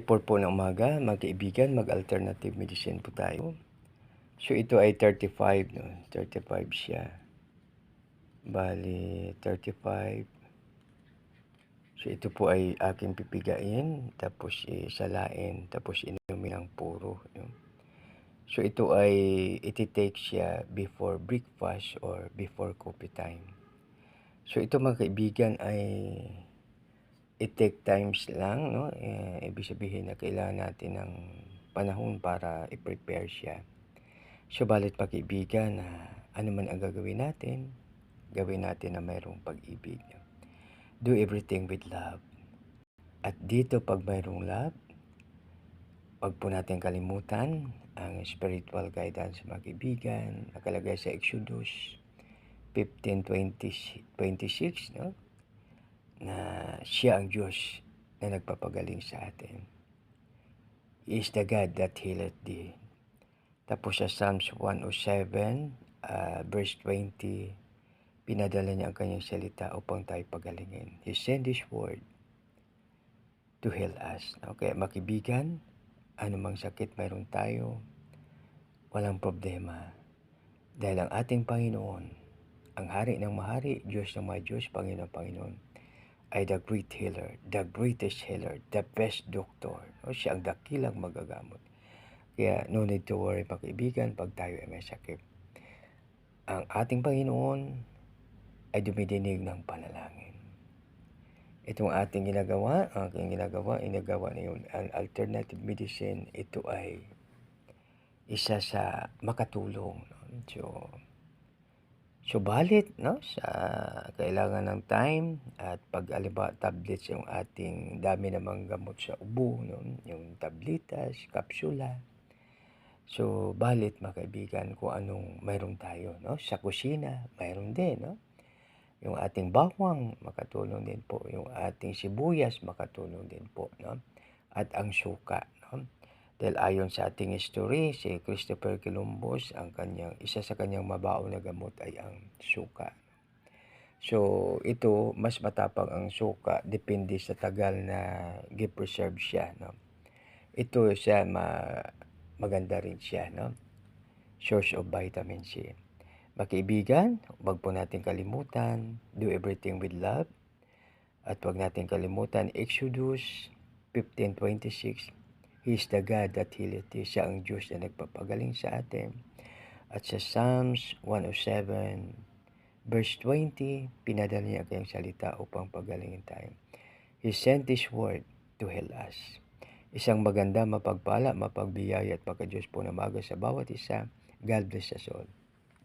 4 po ng umaga, mga kaibigan, mag-alternative medicine po tayo. So ito ay 35, no? 35 siya. Bali, 35. So ito po ay aking pipigain, tapos isalain, tapos inumin ng puro. No? So ito ay iti-take siya before breakfast or before coffee time. So ito mga kaibigan ay i-take times lang, no? Ibig sabihin na kailangan natin ng panahon para i-prepare siya. So, balit pa kaibigan na ano man ang gagawin natin, gawin natin na mayroong pag-ibig. Do everything with love. At dito pag mayroong love, wag po natin kalimutan ang spiritual guidance mga kaibigan, nakalagay sa Exodus 15:26, no? Na siya ang Diyos na nagpapagaling sa atin. He is the God that healeth thee. Tapos sa Psalms 107, verse 20, pinadala niya ang kanyang salita upang tayo pagalingin. He sent His word to heal us. Okay, makibigan, anumang sakit mayroon tayo, walang problema. Dahil ang ating Panginoon, ang hari ng mahari, Diyos ng mga Diyos, Panginoon, Panginoon, ay the great healer, the greatest healer, the best doctor. O, siya ang dakilang magagamot. Kaya no need to worry mga kaibigan pag tayo ay may sakit. Ang ating Panginoon ay dumidinig ng panalangin. Itong ating ginagawa, inagawa na yun, ang alternative medicine, ito ay isa sa makatulong. No? Subalit, no, sa kailangan ng time at pag tablets yung ating dami namang gamot sa ubo, no, yung tablitas, kapsula. So, balit mga kaibigan kung anong mayroon tayo, no, sa kusina, mayroon din, no. Yung ating bawang makatulong din po, yung ating sibuyas makatulong din po, no. At ang suka, no. Dahil ayon sa ating history, si Christopher Columbus, isa sa kanyang mabaon na gamot ay ang suka. So, ito, mas matapang ang suka, depende sa tagal na gi-preserve siya, no. Ito siya, maganda rin siya, no. Source of vitamin C. Makaibigan, wag po natin kalimutan, do everything with love. At wag natin kalimutan, Exodus 15:26, He is the God that healeth thee. Siya ang Diyos na nagpapagaling sa atin. At sa Psalms 107, verse 20, pinadala niya ang kanyang salita upang pagalingin tayo. He sent His word to heal us. Isang maganda, mapagpala, mapagbiyaya at pagka-Diyos po na maga sa bawat isa. God bless us all.